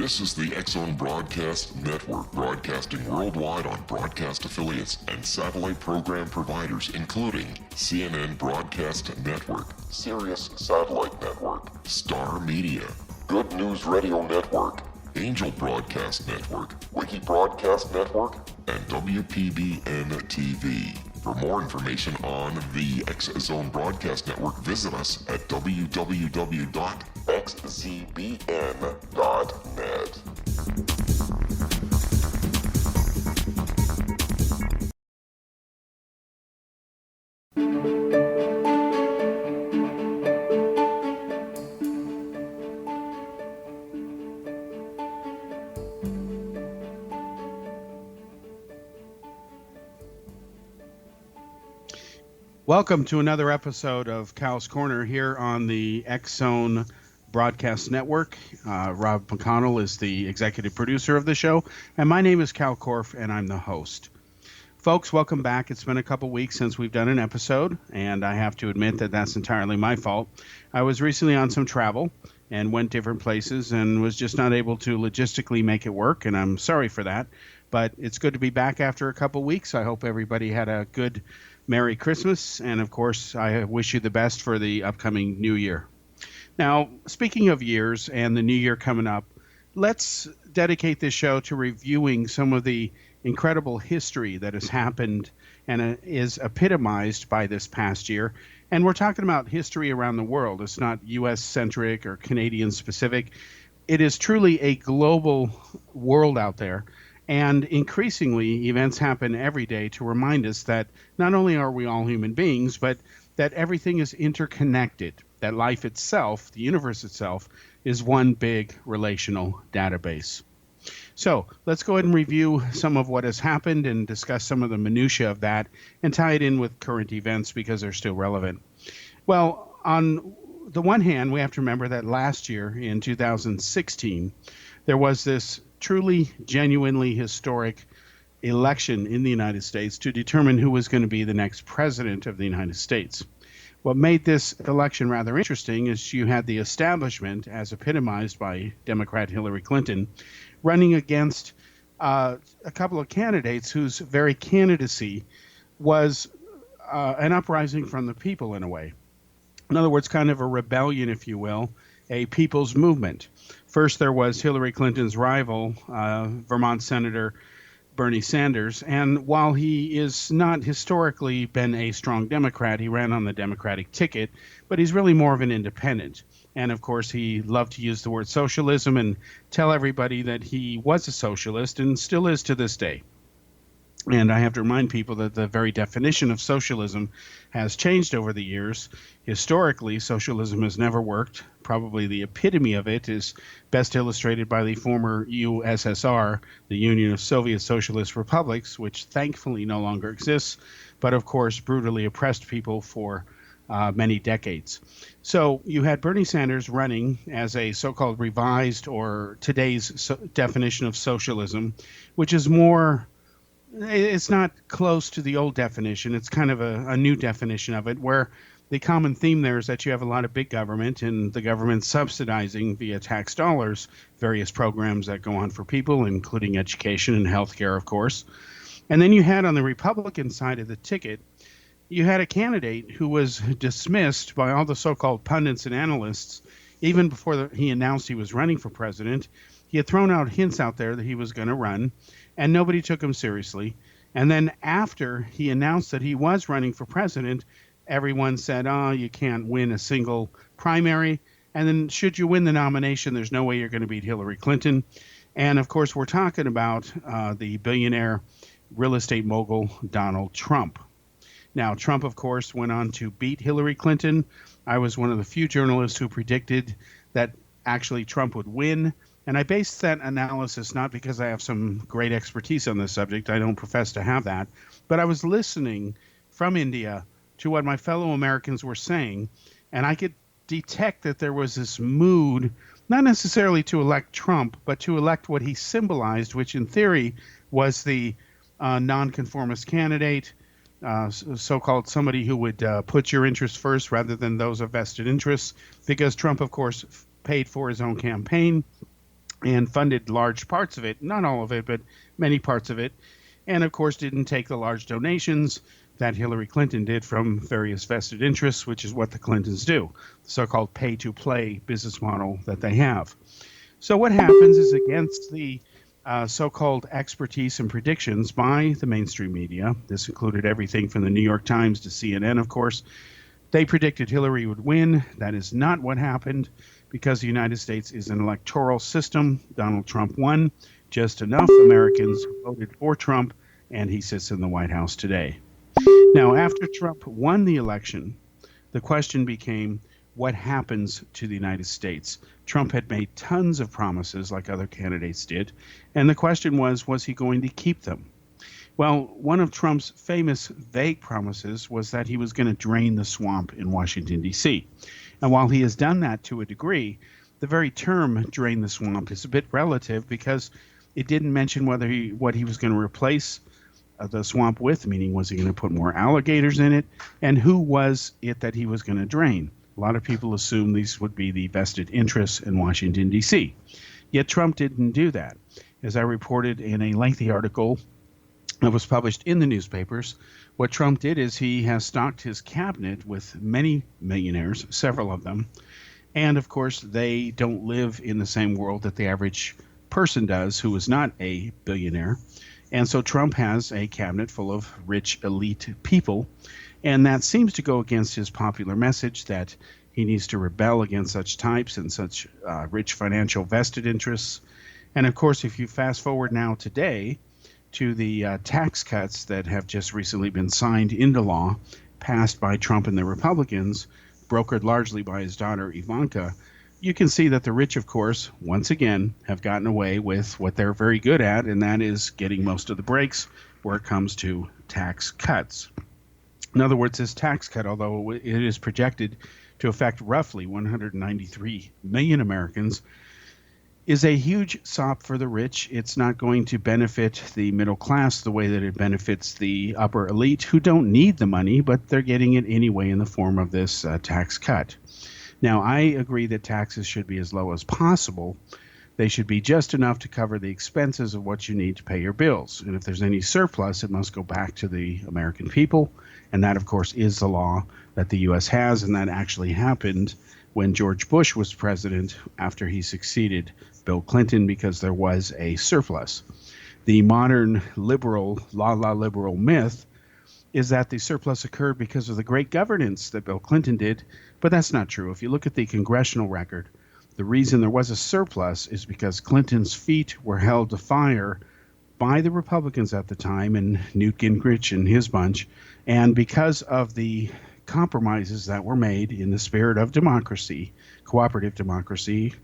This is the X-Zone Broadcast Network, broadcasting worldwide on broadcast affiliates and satellite program providers, including CNN Broadcast Network, Sirius Satellite Network, Star Media, Good News Radio Network, Angel Broadcast Network, Wiki Broadcast Network, and WPBN TV. For more information on the X-Zone Broadcast Network, visit us at www.xzbn.net. Welcome to another episode of Cal's Corner here on the X-Zone Broadcast Network. Rob McConnell is the executive producer of the show, and my name is Kal Korff, and I'm the host. Folks, welcome back. It's been a couple weeks since we've done an episode, and I have to admit that that's entirely my fault. I was recently on some travel and went different places and was just not able to logistically make it work, and I'm sorry for that. But it's good to be back after a couple weeks. I hope everybody had a good Merry Christmas, and of course, I wish you the best for the upcoming new year. Now, speaking of years and the new year coming up, let's dedicate this show to reviewing some of the incredible history that has happened and is epitomized by this past year. And we're talking about history around the world. It's not U.S.-centric or Canadian-specific. It is truly a global world out there. And increasingly, events happen every day to remind us that not only are we all human beings, but that everything is interconnected, that life itself, the universe itself, is one big relational database. So let's go ahead and review some of what has happened and discuss some of the minutiae of that and tie it in with current events because they're still relevant. Well, on the one hand, we have to remember that last year in 2016, there was this truly, genuinely historic election in the United States to determine who was going to be the next president of the United States. What made this election rather interesting is you had the establishment, as epitomized by Democrat Hillary Clinton, running against a couple of candidates whose very candidacy was an uprising from the people in a way. In other words, kind of a rebellion, if you will, a people's movement. First, there was Hillary Clinton's rival, Vermont Senator Bernie Sanders. And while he is not historically been a strong Democrat, he ran on the Democratic ticket, but he's really more of an independent. And of course, he loved to use the word socialism and tell everybody that he was a socialist and still is to this day. And I have to remind people that the very definition of socialism has changed over the years. Historically, socialism has never worked. Probably the epitome of it is best illustrated by the former USSR, the Union of Soviet Socialist Republics, which thankfully no longer exists, but of course brutally oppressed people for many decades. So you had Bernie Sanders running as a so-called revised or today's definition of socialism, which is more... It's not close to the old definition. It's kind of a new definition of it, where the common theme there is that you have a lot of big government and the government subsidizing via tax dollars various programs that go on for people, including education and healthcare, of course. And then you had on the Republican side of the ticket, you had a candidate who was dismissed by all the so-called pundits and analysts even before he announced he was running for president. He had thrown out hints out there that he was going to run, and nobody took him seriously. And then after he announced that he was running for president, everyone said, oh, you can't win a single primary. And then should you win the nomination, there's no way you're going to beat Hillary Clinton. And of course, we're talking about the billionaire real estate mogul, Donald Trump. Now, Trump, of course, went on to beat Hillary Clinton. I was one of the few journalists who predicted that actually Trump would win. And I based that analysis not because I have some great expertise on this subject. I don't profess to have that. But I was listening from India to what my fellow Americans were saying, and I could detect that there was this mood, not necessarily to elect Trump, but to elect what he symbolized, which in theory was the nonconformist candidate, so-called somebody who would put your interests first rather than those of vested interests, because Trump, of course, paid for his own campaign. and funded large parts of it, not all of it, but many parts of it, and of course didn't take the large donations that Hillary Clinton did from various vested interests, which is what the Clintons do, the so-called pay-to-play business model that they have. So what happens is against the so-called expertise and predictions by the mainstream media, this included everything from the New York Times to CNN, of course, they predicted Hillary would win. That is not what happened because the United States is an electoral system. Donald Trump won. Just enough Americans voted for Trump, and he sits in the White House today. Now, after Trump won the election, the question became, what happens to the United States? Trump had made tons of promises like other candidates did, and the question was he going to keep them? Well, one of Trump's famous vague promises was that he was going to drain the swamp in Washington, D.C. And while he has done that to a degree, the very term drain the swamp is a bit relative because it didn't mention what he was going to replace the swamp with, meaning was he going to put more alligators in it, and who was it that he was going to drain? A lot of people assume these would be the vested interests in Washington, D.C. Yet Trump didn't do that. As I reported in a lengthy article that was published in the newspapers, what Trump did is he has stocked his cabinet with many millionaires, several of them, and of course they don't live in the same world that the average person does who is not a billionaire. And so Trump has a cabinet full of rich elite people, and that seems to go against his popular message that he needs to rebel against such types and such rich financial vested interests. And of course, if you fast forward now today to the tax cuts that have just recently been signed into law, passed by Trump and the Republicans, brokered largely by his daughter Ivanka, you can see that the rich, of course, once again, have gotten away with what they're very good at, and that is getting most of the breaks where it comes to tax cuts. In other words, this tax cut, although it is projected to affect roughly 193 million Americans, is a huge sop for the rich. It's not going to benefit the middle class the way that it benefits the upper elite who don't need the money, but they're getting it anyway in the form of this tax cut. Now, I agree that taxes should be as low as possible. They should be just enough to cover the expenses of what you need to pay your bills. And if there's any surplus, it must go back to the American people. And that, of course, is the law that the U.S. has. And that actually happened when George Bush was president after he succeeded Bill Clinton because there was a surplus. The modern liberal, liberal myth is that the surplus occurred because of the great governance that Bill Clinton did, but that's not true. If you look at the congressional record, the reason there was a surplus is because Clinton's feet were held to fire by the Republicans at the time and Newt Gingrich and his bunch, and because of the compromises that were made in the spirit of democracy, cooperative democracy,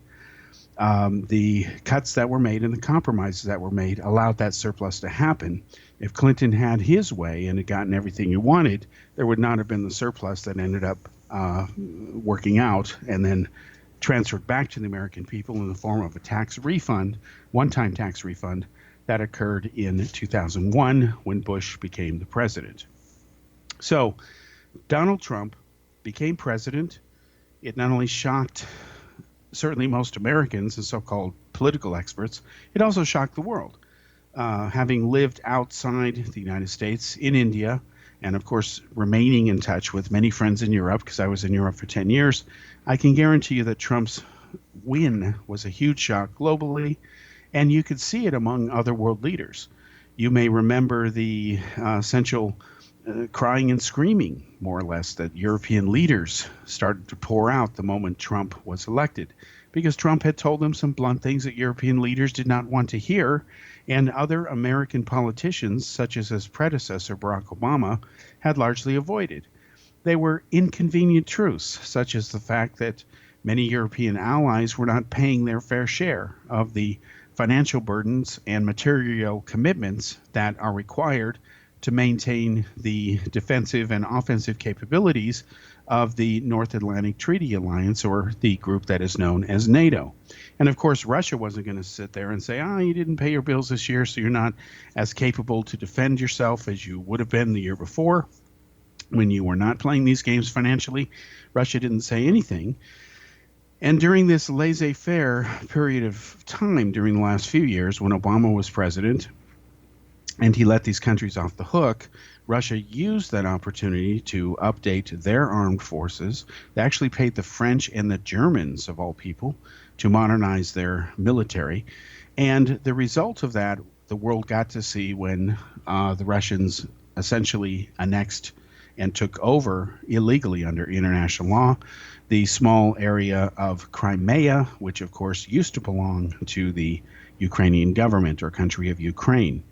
the cuts that were made and the compromises that were made allowed that surplus to happen. If Clinton had his way and had gotten everything he wanted, there would not have been the surplus that ended up working out and then transferred back to the American people in the form of a tax refund, one-time tax refund that occurred in 2001 when Bush became the president. So Donald Trump became president. It not only shocked certainly most Americans and so-called political experts, it also shocked the world. Having lived outside the United States, in India, and of course remaining in touch with many friends in Europe, because I was in Europe for 10 years, I can guarantee you that Trump's win was a huge shock globally, and you could see it among other world leaders. You may remember the essential crying and screaming, more or less, that European leaders started to pour out the moment Trump was elected, because Trump had told them some blunt things that European leaders did not want to hear, and other American politicians, such as his predecessor, Barack Obama, had largely avoided. They were inconvenient truths, such as the fact that many European allies were not paying their fair share of the financial burdens and material commitments that are required to maintain the defensive and offensive capabilities of the North Atlantic Treaty Alliance, or the group that is known as NATO. And of course, Russia wasn't going to sit there and say, you didn't pay your bills this year, so you're not as capable to defend yourself as you would have been the year before when you were not playing these games financially. Russia didn't say anything. And during this laissez-faire period of time during the last few years when Obama was president and he let these countries off the hook, Russia used that opportunity to update their armed forces. They actually paid the French and the Germans, of all people, to modernize their military. And the result of that, the world got to see when the Russians essentially annexed and took over illegally under international law the small area of Crimea, which of course used to belong to the Ukrainian government or country of Ukraine.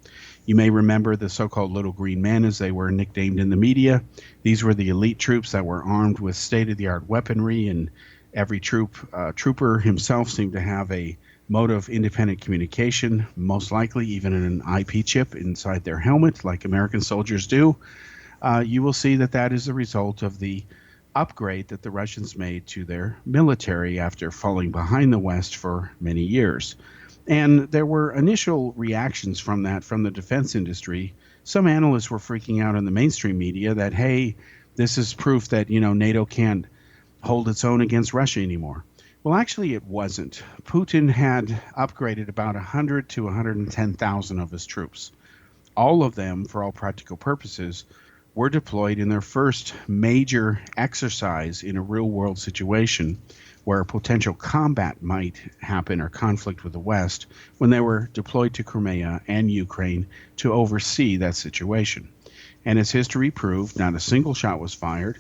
You may remember the so-called Little Green Men, as they were nicknamed in the media. These were the elite troops that were armed with state-of-the-art weaponry, and every trooper himself seemed to have a mode of independent communication, most likely even an IP chip inside their helmet, like American soldiers do. You will see that that is the result of the upgrade that the Russians made to their military after falling behind the West for many years. And there were initial reactions from that from the defense industry. Some analysts were freaking out in the mainstream media that, hey, this is proof that, NATO can't hold its own against Russia anymore. Well, actually, it wasn't. Putin had upgraded about 100 to 110,000 of his troops. All of them, for all practical purposes, were deployed in their first major exercise in a real-world situation where potential combat might happen or conflict with the West when they were deployed to Crimea and Ukraine to oversee that situation. And as history proved, not a single shot was fired.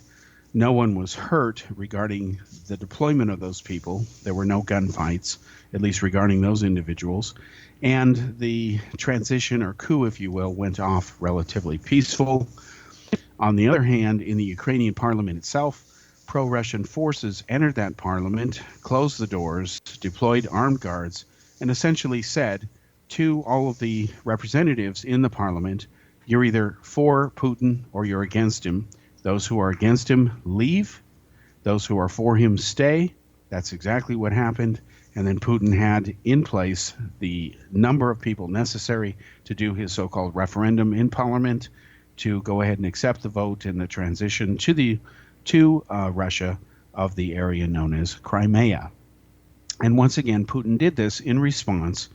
No one was hurt regarding the deployment of those people. There were no gunfights, at least regarding those individuals. And the transition or coup, if you will, went off relatively peaceful. On the other hand, in the Ukrainian parliament itself, pro-Russian forces entered that parliament, closed the doors, deployed armed guards, and essentially said to all of the representatives in the parliament, you're either for Putin or you're against him. Those who are against him, leave. Those who are for him, stay. That's exactly what happened. And then Putin had in place the number of people necessary to do his so-called referendum in parliament to go ahead and accept the vote in the transition to Russia of the area known as Crimea. And once again, Putin did this in response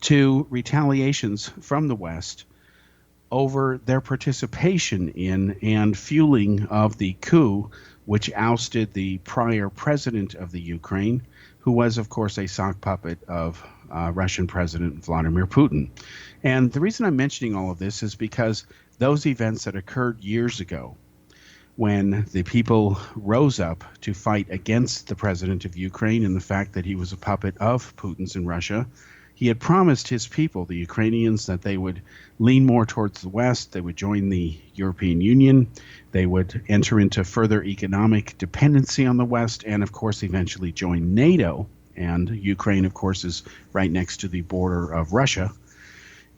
to retaliations from the West over their participation in and fueling of the coup, which ousted the prior president of the Ukraine, who was, of course, a sock puppet of Russian President Vladimir Putin. And the reason I'm mentioning all of this is because those events that occurred years ago, when the people rose up to fight against the president of Ukraine and the fact that he was a puppet of Putin's in Russia, he had promised his people, the Ukrainians, that they would lean more towards the West, they would join the European Union, they would enter into further economic dependency on the West, and of course eventually join NATO. And Ukraine, of course, is right next to the border of Russia.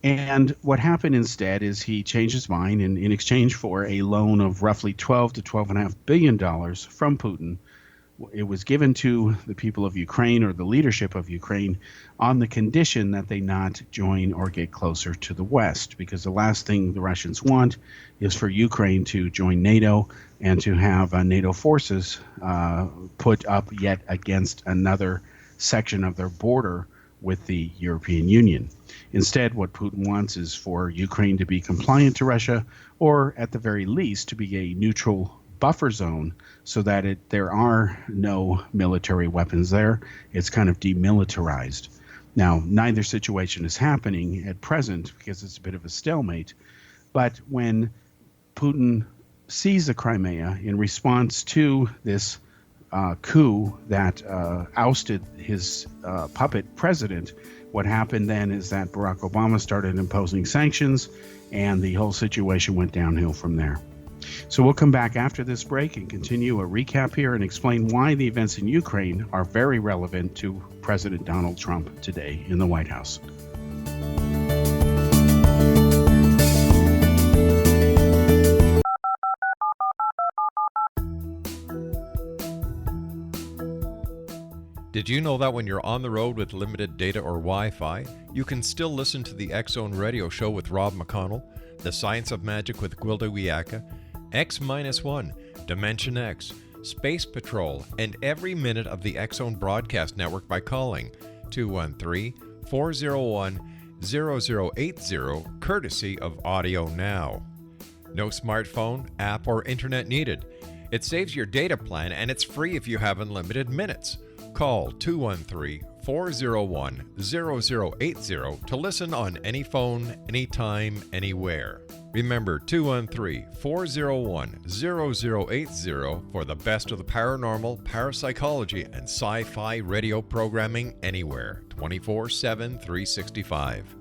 And what happened instead is he changed his mind, and in exchange for a loan of roughly $12 to $12.5 billion from Putin, it was given to the people of Ukraine or the leadership of Ukraine on the condition that they not join or get closer to the West, because the last thing the Russians want is for Ukraine to join NATO and to have NATO forces put up yet against another section of their border with the European Union. Instead, what Putin wants is for Ukraine to be compliant to Russia, or at the very least to be a neutral buffer zone so that there are no military weapons there. It's kind of demilitarized. Now, neither situation is happening at present because it's a bit of a stalemate, but when Putin seized the Crimea in response to this coup that ousted his puppet president, what happened then is that Barack Obama started imposing sanctions, and the whole situation went downhill from there. So we'll come back after this break and continue a recap here and explain why the events in Ukraine are very relevant to President Donald Trump today in the White House. Did you know that when you're on the road with limited data or Wi-Fi, you can still listen to the X-Zone Radio Show with Rob McConnell, The Science of Magic with Gwilda Wiyaka, X-1, Dimension X, Space Patrol, and every minute of the X-Zone Broadcast Network by calling 213-401-0080, courtesy of Audio Now. No smartphone, app, or internet needed. It saves your data plan, and it's free if you have unlimited minutes. Call 213-401-0080 to listen on any phone, anytime, anywhere. Remember 213-401-0080 for the best of the paranormal, parapsychology, and sci-fi radio programming anywhere, 24/7, 365.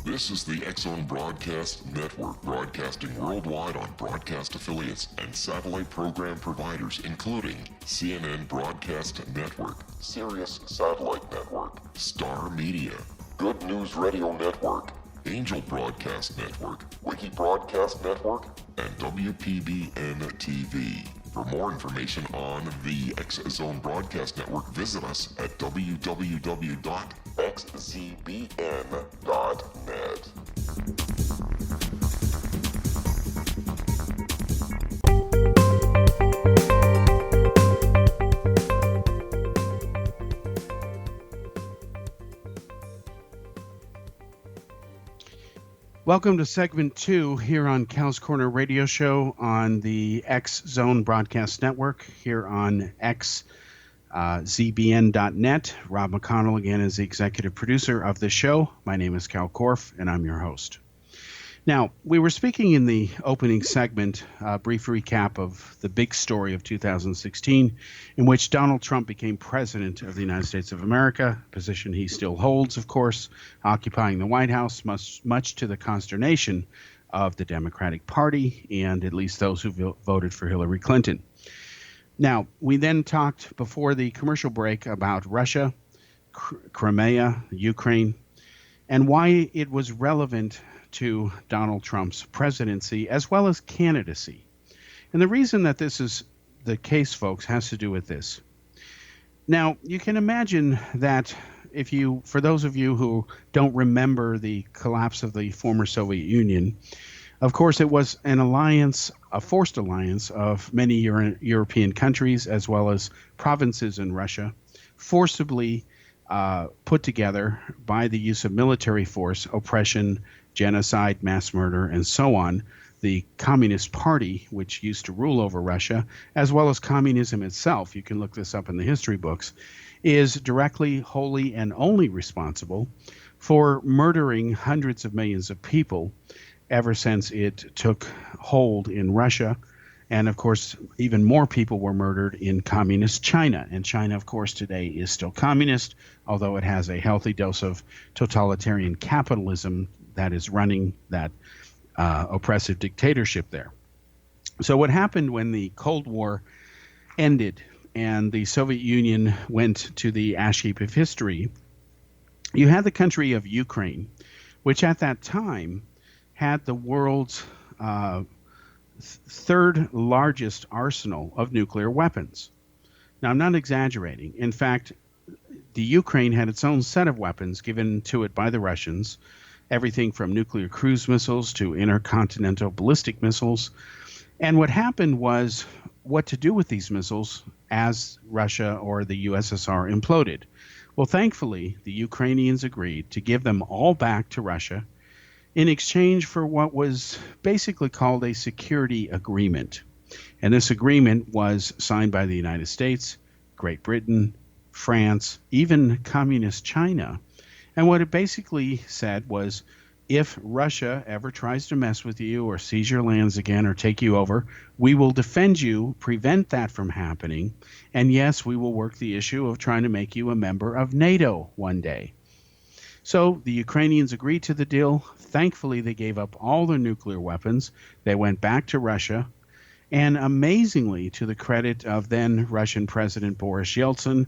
This is the X-Zone Broadcast Network, broadcasting worldwide on broadcast affiliates and satellite program providers, including CNN Broadcast Network, Sirius Satellite Network, Star Media, Good News Radio Network, Angel Broadcast Network, Wiki Broadcast Network, and WPBN TV. For more information on the X-Zone Broadcast Network, visit us at www.xzbn.net. Welcome to segment 2 here on Kal's Corner Radio Show on the X-Zone Broadcast Network here on xzbn.net. Rob McConnell again is the executive producer of the show. My name is Kal Korff, and I'm your host. Now, we were speaking in the opening segment, a brief recap of the big story of 2016, in which Donald Trump became president of the United States of America, a position he still holds, of course, occupying the White House, much to the consternation of the Democratic Party and at least those who voted for Hillary Clinton. Now, we then talked before the commercial break about Russia, Crimea, Ukraine, and why it was relevant to Donald Trump's presidency as well as candidacy. And the reason that this is the case, folks, has to do with this. Now, you can imagine that for those of you who don't remember the collapse of the former Soviet Union, of course, it was an alliance, a forced alliance of many European countries as well as provinces in Russia, forcibly put together by the use of military force, oppression, genocide, mass murder, and so on. The Communist Party, which used to rule over Russia, as well as communism itself, you can look this up in the history books, is directly, wholly, and only responsible for murdering hundreds of millions of people ever since it took hold in Russia. And of course, even more people were murdered in communist China. And China, of course, today is still communist, although it has a healthy dose of totalitarian capitalism that is running that oppressive dictatorship there. So what happened when the Cold War ended and the Soviet Union went to the ash heap of history, you had the country of Ukraine, which at that time had the world's third largest arsenal of nuclear weapons. Now, I'm not exaggerating. In fact, the Ukraine had its own set of weapons given to it by the Russians, everything from nuclear cruise missiles to intercontinental ballistic missiles. And what happened was what to do with these missiles as Russia or the USSR imploded. Well, thankfully, the Ukrainians agreed to give them all back to Russia in exchange for what was basically called a security agreement. And this agreement was signed by the United States, Great Britain, France, even communist China. And what it basically said was, if Russia ever tries to mess with you or seize your lands again or take you over, we will defend you, prevent that from happening. And yes, we will work the issue of trying to make you a member of NATO one day. So the Ukrainians agreed to the deal. Thankfully, they gave up all their nuclear weapons. They went back to Russia. And amazingly, to the credit of then Russian President Boris Yeltsin,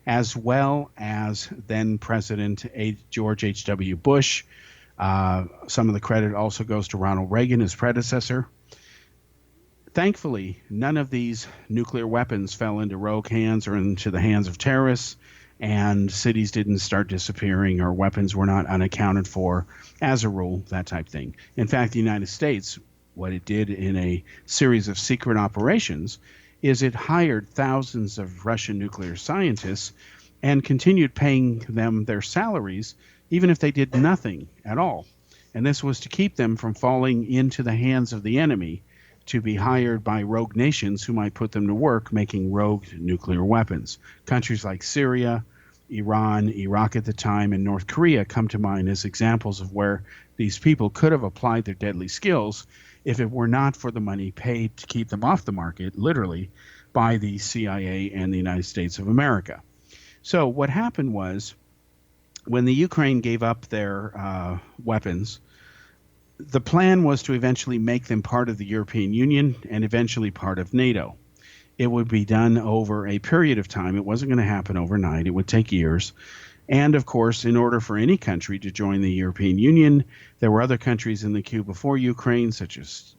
as well as then President George H.W. Bush. Some of the credit also goes to Ronald Reagan, his predecessor. Thankfully, none of these nuclear weapons fell into rogue hands or into the hands of terrorists, and cities didn't start disappearing or weapons were not unaccounted for, as a rule, that type thing. In fact, the United States What it did in a series of secret operations is it hired thousands of Russian nuclear scientists and continued paying them their salaries even if they did nothing at all. And this was to keep them from falling into the hands of the enemy to be hired by rogue nations who might put them to work making rogue nuclear weapons. Countries like Syria, Iran, Iraq at the time, and North Korea come to mind as examples of where these people could have applied their deadly skills if it were not for the money paid to keep them off the market, literally, by the CIA and the United States of America. So what happened was, when the Ukraine gave up their weapons, the plan was to eventually make them part of the European Union and eventually part of NATO. It would be done over a period of time. It wasn't going to happen overnight. It would take years. And of course, in order for any country to join the European Union, there were other countries in the queue before Ukraine, such as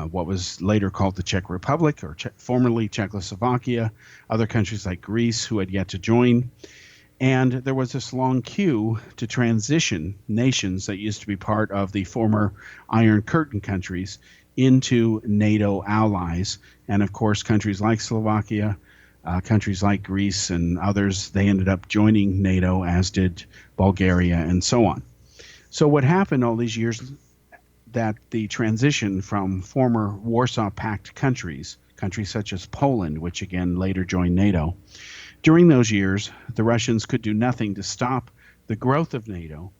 what was later called the Czech Republic, or formerly Czechoslovakia, other countries like Greece who had yet to join. And there was this long queue to transition nations that used to be part of the former Iron Curtain countries into NATO allies. And of course, countries like Slovakia, countries like Greece and others, they ended up joining NATO, as did Bulgaria and so on. So what happened all these years, that the transition from former Warsaw Pact countries such as Poland, which again later joined NATO, during those years, the Russians could do nothing to stop the growth of NATO,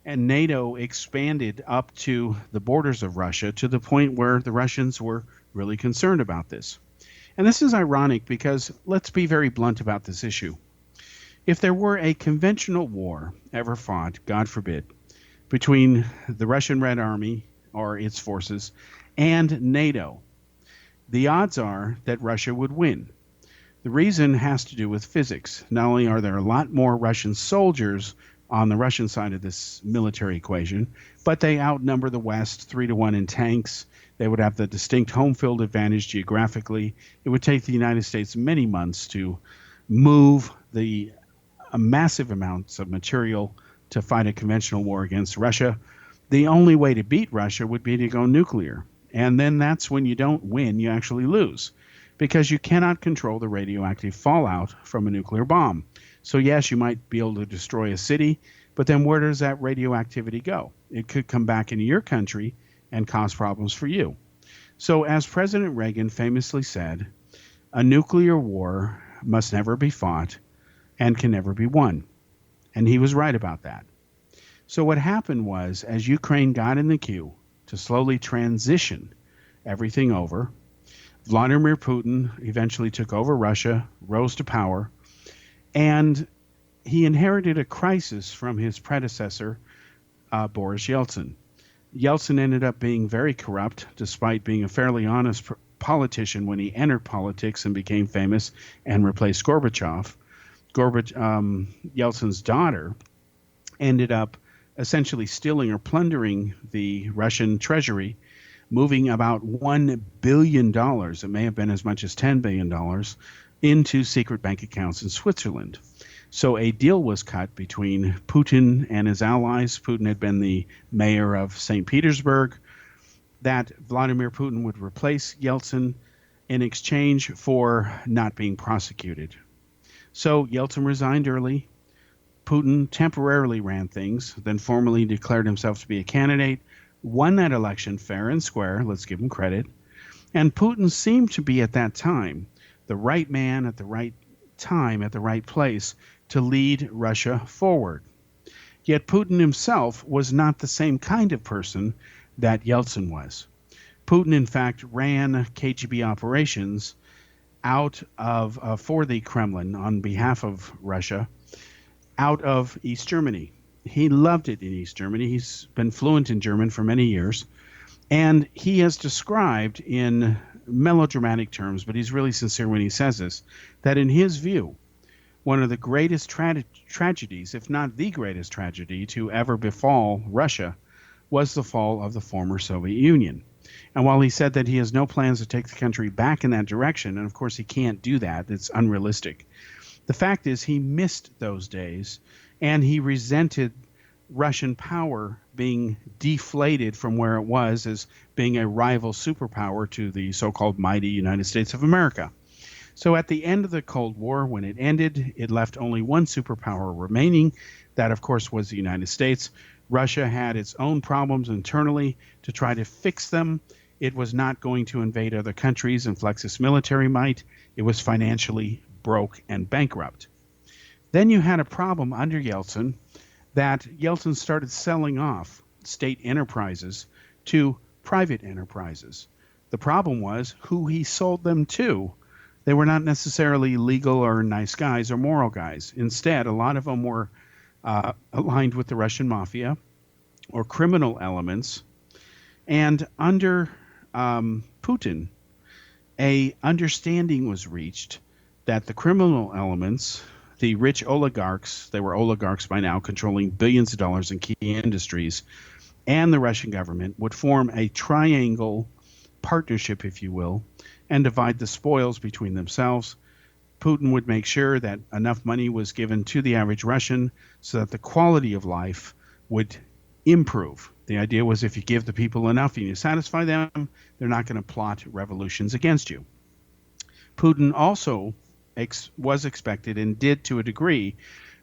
and NATO expanded up to the borders of Russia to the point where the Russians were really concerned about this. And this is ironic because let's be very blunt about this issue. If there were a conventional war ever fought, God forbid, between the Russian Red Army or its forces and NATO, the odds are that Russia would win. The reason has to do with physics. Not only are there a lot more Russian soldiers on the Russian side of this military equation, but they outnumber the West 3-1 in tanks. They would have the distinct home field advantage geographically. It would take the United States many months to move the massive amounts of material to fight a conventional war against Russia. The only way to beat Russia would be to go nuclear. And then that's when you don't win, you actually lose, because you cannot control the radioactive fallout from a nuclear bomb. So yes, you might be able to destroy a city, but then where does that radioactivity go? It could come back into your country and cause problems for you. So as President Reagan famously said, a nuclear war must never be fought and can never be won. And he was right about that. So what happened was, as Ukraine got in the queue to slowly transition everything over, Vladimir Putin eventually took over Russia, rose to power, and he inherited a crisis from his predecessor, Boris Yeltsin. Yeltsin ended up being very corrupt, despite being a fairly honest politician when he entered politics and became famous and replaced Gorbachev. Yeltsin's daughter ended up essentially stealing or plundering the Russian treasury, moving about $1 billion, it may have been as much as $10 billion, into secret bank accounts in Switzerland. So a deal was cut between Putin and his allies. Putin had been the mayor of St. Petersburg, that Vladimir Putin would replace Yeltsin in exchange for not being prosecuted. So Yeltsin resigned early. Putin temporarily ran things, then formally declared himself to be a candidate, won that election fair and square, let's give him credit. And Putin seemed to be at that time the right man at the right time at the right place to lead Russia forward. Yet Putin himself was not the same kind of person that Yeltsin was. Putin, in fact, ran KGB operations out of for the Kremlin on behalf of Russia, out of East Germany. He loved it in East Germany. He's been fluent in German for many years. And he has described in melodramatic terms, but he's really sincere when he says this, that in his view, one of the greatest tragedies, if not the greatest tragedy to ever befall Russia, was the fall of the former Soviet Union. And while he said that he has no plans to take the country back in that direction, and of course he can't do that, it's unrealistic, the fact is he missed those days, and he resented Russian power being deflated from where it was as being a rival superpower to the so-called mighty United States of America. So at the end of the Cold War, when it ended, it left only one superpower remaining. That, of course, was the United States. Russia had its own problems internally. To try to fix them, it was not going to invade other countries and flex its military might. It was financially broke and bankrupt. Then you had a problem under Yeltsin that Yeltsin started selling off state enterprises to private enterprises. The problem was who he sold them to. They were not necessarily legal or nice guys or moral guys. Instead, a lot of them were aligned with the Russian mafia or criminal elements. And under Putin, a understanding was reached that the criminal elements, the rich oligarchs, they were oligarchs by now, controlling billions of dollars in key industries, and the Russian government would form a triangle partnership, if you will, and divide the spoils between themselves. Putin would make sure that enough money was given to the average Russian so that the quality of life would improve. The idea was if you give the people enough and you satisfy them, they're not going to plot revolutions against you. Putin also was expected, and did to a degree,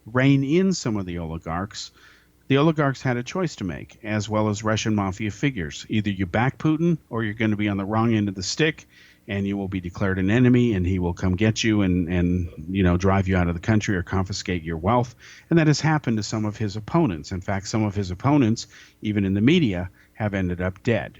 rein in some of the oligarchs. The oligarchs had a choice to make, as well as Russian mafia figures. Either you back Putin or you're going to be on the wrong end of the stick and you will be declared an enemy and he will come get you and drive you out of the country or confiscate your wealth. And that has happened to some of his opponents. In fact, some of his opponents, even in the media, have ended up dead.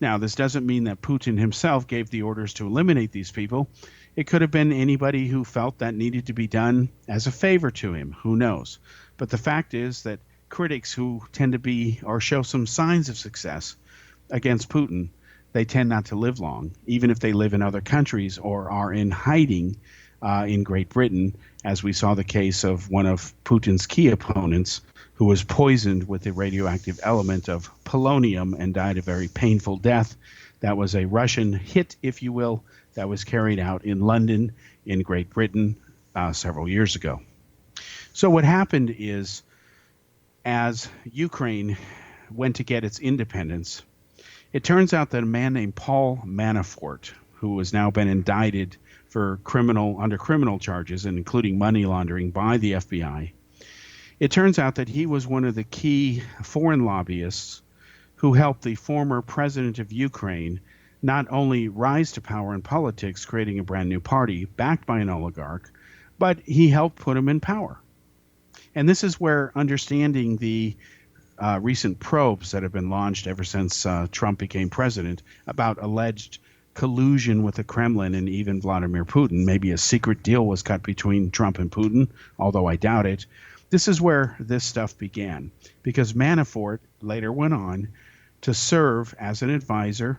Now, this doesn't mean that Putin himself gave the orders to eliminate these people. It could have been anybody who felt that needed to be done as a favor to him. Who knows? But the fact is that critics who tend to be or show some signs of success against Putin, they tend not to live long, even if they live in other countries or are in hiding in Great Britain, as we saw the case of one of Putin's key opponents who was poisoned with the radioactive element of polonium and died a very painful death. That was a Russian hit, if you will, that was carried out in London in Great Britain several years ago. So what happened is, as Ukraine went to get its independence, it turns out that a man named Paul Manafort, who has now been indicted for under criminal charges, and including money laundering by the FBI, it turns out that he was one of the key foreign lobbyists who helped the former president of Ukraine not only rise to power in politics, creating a brand new party backed by an oligarch, but he helped put him in power. And this is where understanding the recent probes that have been launched ever since Trump became president about alleged collusion with the Kremlin and even Vladimir Putin, maybe a secret deal was cut between Trump and Putin, although I doubt it. This is where this stuff began, because Manafort later went on to serve as an advisor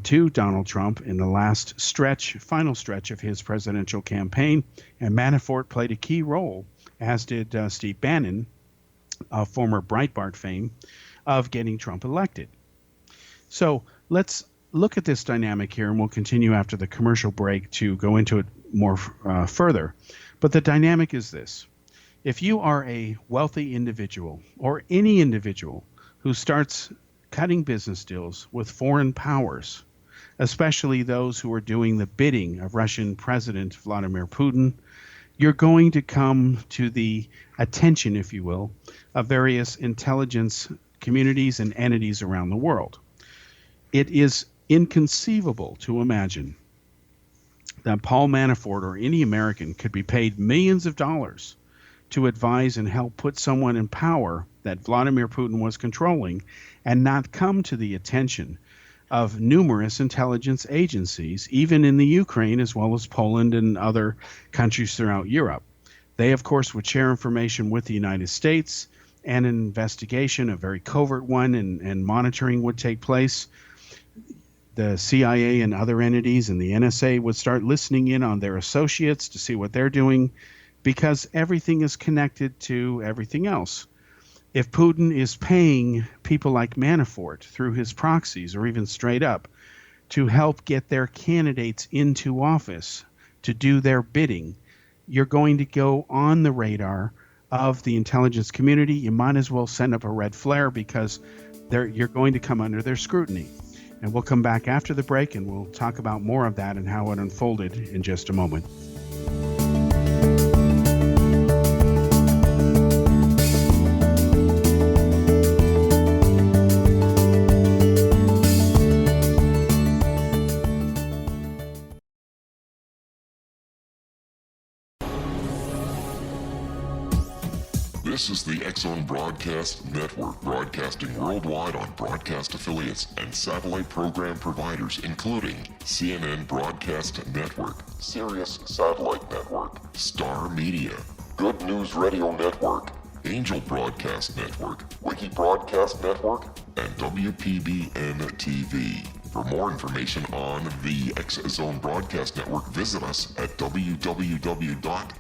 to Donald Trump in the final stretch of his presidential campaign. And Manafort played a key role, as did Steve Bannon, former Breitbart fame, of getting Trump elected. So let's look at this dynamic here, and we'll continue after the commercial break to go into it more further. But the dynamic is this. If you are a wealthy individual, or any individual who starts cutting business deals with foreign powers, especially those who are doing the bidding of Russian President Vladimir Putin, you're going to come to the attention, if you will, of various intelligence communities and entities around the world. It is inconceivable to imagine that Paul Manafort or any American could be paid millions of dollars to advise and help put someone in power that Vladimir Putin was controlling and not come to the attention of numerous intelligence agencies, even in the Ukraine as well as Poland and other countries throughout Europe. They, of course, would share information with the United States, and an investigation, a very covert one, and monitoring would take place. The CIA and other entities and the NSA would start listening in on their associates to see what they're doing, because everything is connected to everything else. If Putin is paying people like Manafort through his proxies or even straight up to help get their candidates into office to do their bidding, you're going to go on the radar of the intelligence community, you might as well send up a red flare because you're going to come under their scrutiny. And we'll come back after the break and we'll talk about more of that and how it unfolded in just a moment. This is the X-Zone Broadcast Network, broadcasting worldwide on broadcast affiliates and satellite program providers, including CNN Broadcast Network, Sirius Satellite Network, Star Media, Good News Radio Network, Angel Broadcast Network, Wiki Broadcast Network, and WPBN TV. For more information on the X-Zone Broadcast Network, visit us at www.xzbn.net.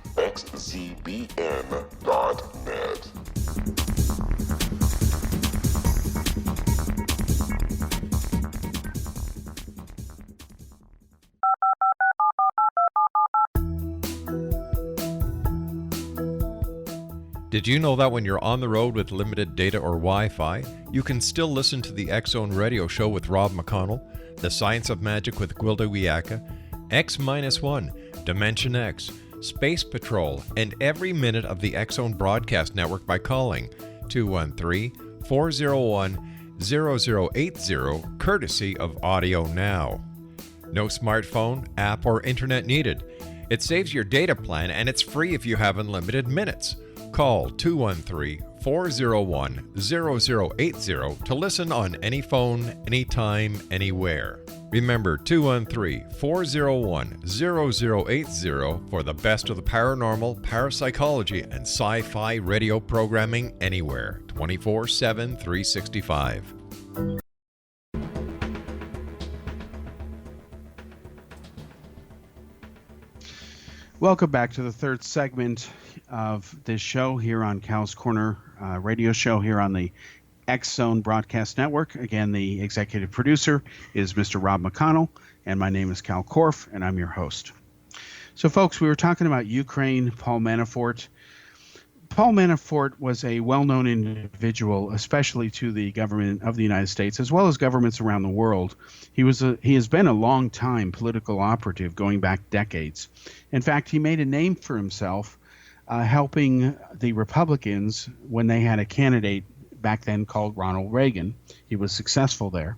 Did you know that when you're on the road with limited data or Wi-Fi, you can still listen to the X-Zone Radio Show with Rob McConnell, The Science of Magic with Gwilda Wiyaka, X-1, Dimension X, Space Patrol, and every minute of the X-Zone Broadcast Network by calling 213-401-0080, courtesy of Audio Now. No smartphone, app, or internet needed. It saves your data plan and it's free if you have unlimited minutes. Call 213-401-0080 to listen on any phone, anytime, anywhere. Remember 213-401-0080 for the best of the paranormal, parapsychology, and sci-fi radio programming anywhere, 24/7, 365. Welcome back to the third segment of this show here on Kal's Corner radio show here on the X-Zone Broadcast Network. Again, the executive producer is Mr. Rob McConnell, and my name is Kal Korff, and I'm your host. So, folks, we were talking about Ukraine, Paul Manafort. Paul Manafort was a well-known individual, especially to the government of the United States, as well as governments around the world. He has been a long-time political operative going back decades. In fact, he made a name for himself helping the Republicans when they had a candidate back then called Ronald Reagan. He was successful there.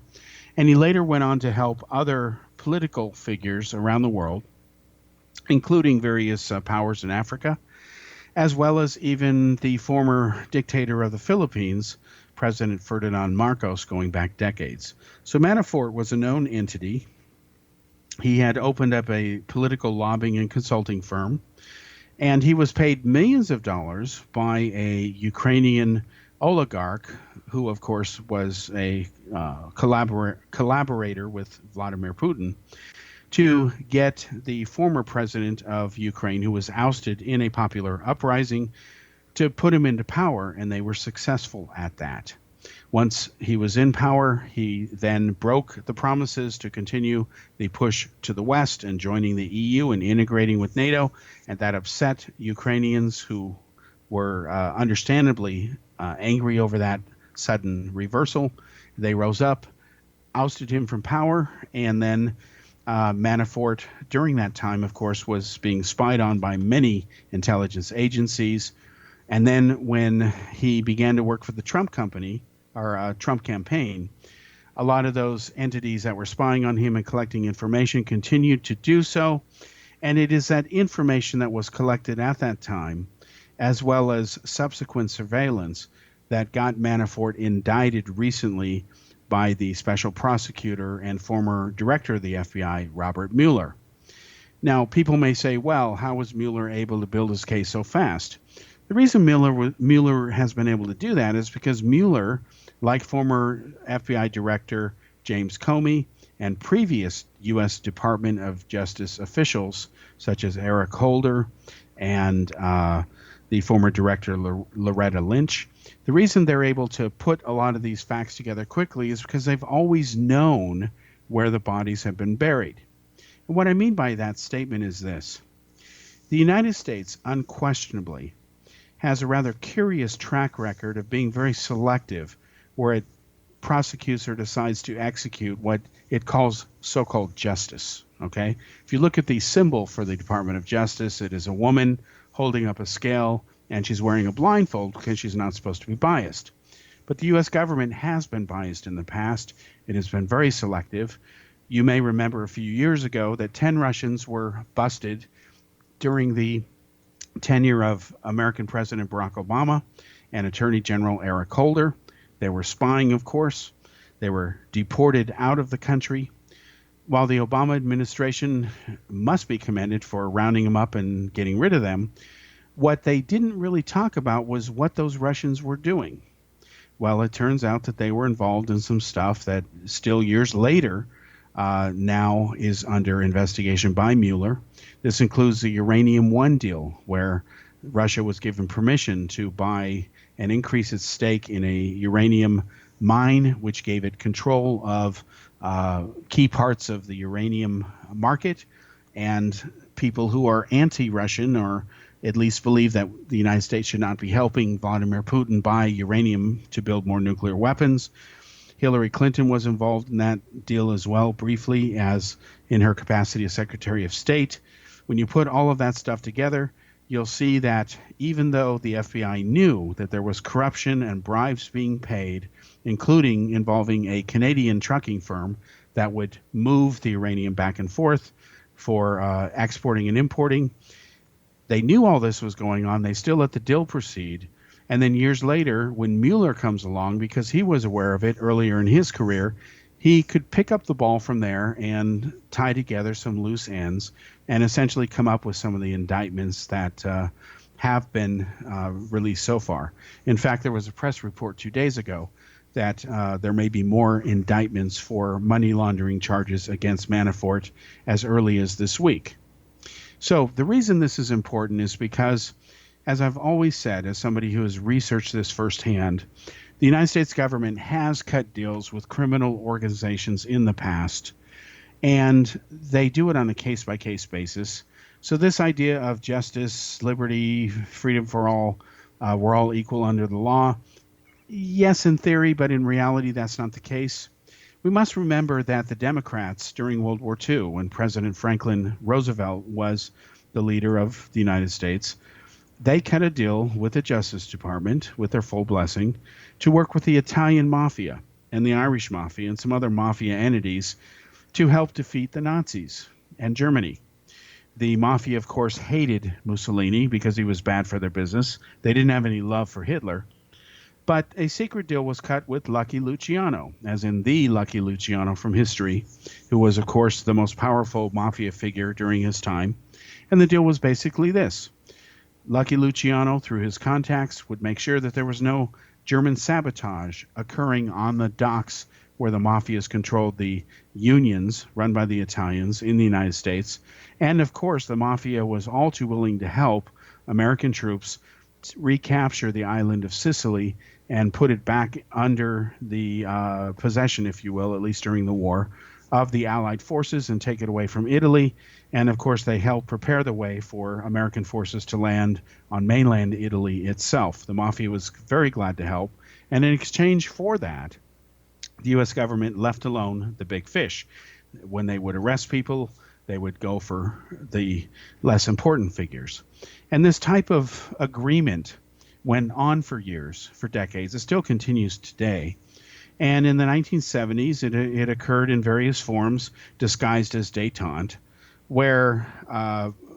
And he later went on to help other political figures around the world, including various powers in Africa, as well as even the former dictator of the Philippines, President Ferdinand Marcos, going back decades. So Manafort was a known entity. He had opened up a political lobbying and consulting firm, and he was paid millions of dollars by a Ukrainian oligarch who, of course, was a collaborator with Vladimir Putin, to get the former president of Ukraine, who was ousted in a popular uprising, to put him into power, and they were successful at that. Once he was in power, he then broke the promises to continue the push to the West and joining the EU and integrating with NATO, and that upset Ukrainians who were understandably angry over that sudden reversal. They rose up, ousted him from power, and then Manafort, during that time, of course, was being spied on by many intelligence agencies. And then when he began to work for the Trump company, or Trump campaign, a lot of those entities that were spying on him and collecting information continued to do so. And it is that information that was collected at that time, as well as subsequent surveillance, that got Manafort indicted recently by the special prosecutor and former director of the FBI, Robert Mueller. Now, people may say, well, how was Mueller able to build his case so fast? The reason Mueller has been able to do that is because Mueller, like former FBI Director James Comey and previous U.S. Department of Justice officials, such as Eric Holder and the former director Loretta Lynch, the reason they're able to put a lot of these facts together quickly is because they've always known where the bodies have been buried. And what I mean by that statement is this. The United States unquestionably has a rather curious track record of being very selective, where it prosecutes or decides to execute what it calls so-called justice. Okay? If you look at the symbol for the Department of Justice, it is a woman holding up a scale, and she's wearing a blindfold because she's not supposed to be biased. But the U.S. government has been biased in the past. It has been very selective. You may remember a few years ago that 10 Russians were busted during the tenure of American President Barack Obama and Attorney General Eric Holder. They were spying, of course. They were deported out of the country. While the Obama administration must be commended for rounding them up and getting rid of them, what they didn't really talk about was what those Russians were doing. Well, it turns out that they were involved in some stuff that still years later now is under investigation by Mueller. This includes the Uranium One deal, where Russia was given permission to buy and increase its stake in a uranium mine, which gave it control of key parts of the uranium market. And people who are anti-Russian, or at least believe that the United States should not be helping Vladimir Putin buy uranium to build more nuclear weapons. Hillary Clinton was involved in that deal as well, briefly, as in her capacity as Secretary of State. When you put all of that stuff together, you'll see that even though the FBI knew that there was corruption and bribes being paid, including involving a Canadian trucking firm that would move the uranium back and forth for exporting and importing, they knew all this was going on. They still let the deal proceed. And then years later, when Mueller comes along, because he was aware of it earlier in his career, he could pick up the ball from there and tie together some loose ends and essentially come up with some of the indictments that have been released so far. In fact, there was a press report 2 days ago that there may be more indictments for money laundering charges against Manafort as early as this week. So the reason this is important is because, as I've always said, as somebody who has researched this firsthand, the United States government has cut deals with criminal organizations in the past, and they do it on a case-by-case basis. So this idea of justice, liberty, freedom for all, we're all equal under the law, yes, in theory, but in reality, that's not the case. We must remember that the Democrats during World War II, when President Franklin Roosevelt was the leader of the United States, they cut a deal with the Justice Department, with their full blessing, to work with the Italian Mafia and the Irish Mafia and some other mafia entities to help defeat the Nazis and Germany. The Mafia, of course, hated Mussolini because he was bad for their business. They didn't have any love for Hitler. But a secret deal was cut with Lucky Luciano, as in the Lucky Luciano from history, who was, of course, the most powerful mafia figure during his time. And the deal was basically this. Lucky Luciano, through his contacts, would make sure that there was no German sabotage occurring on the docks where the mafias controlled the unions run by the Italians in the United States. And, of course, the mafia was all too willing to help American troops recapture the island of Sicily and put it back under the possession, if you will, at least during the war, of the Allied forces and take it away from Italy. And, of course, they helped prepare the way for American forces to land on mainland Italy itself. The mafia was very glad to help. And in exchange for that, the U.S. government left alone the big fish. When they would arrest people, they would go for the less important figures. And this type of agreement went on for years, for decades. It still continues today. And in the 1970s, it occurred in various forms, disguised as détente, where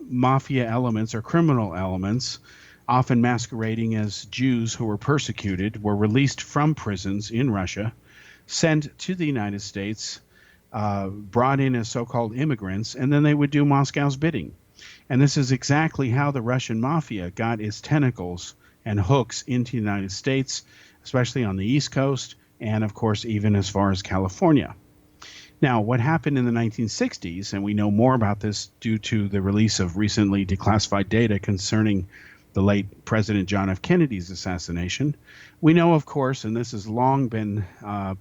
mafia elements or criminal elements, often masquerading as Jews who were persecuted, were released from prisons in Russia, sent to the United States, brought in as so-called immigrants, and then they would do Moscow's bidding. And this is exactly how the Russian mafia got its tentacles and hooks into the United States, especially on the East Coast, and of course even as far as California. Now, what happened in the 1960s, and we know more about this due to the release of recently declassified data concerning the late President John F. Kennedy's assassination, we know, of course, and this has long been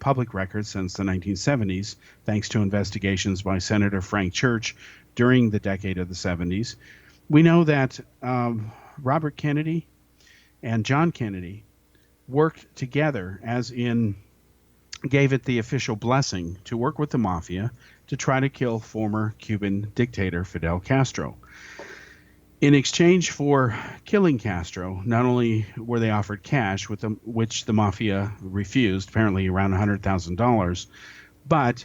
public record since the 1970s, thanks to investigations by Senator Frank Church during the decade of the 70s, we know that Robert Kennedy and John Kennedy worked together, as in gave it the official blessing to work with the mafia to try to kill former Cuban dictator Fidel Castro. In exchange for killing Castro, not only were they offered cash, which the mafia refused, apparently around $100,000, but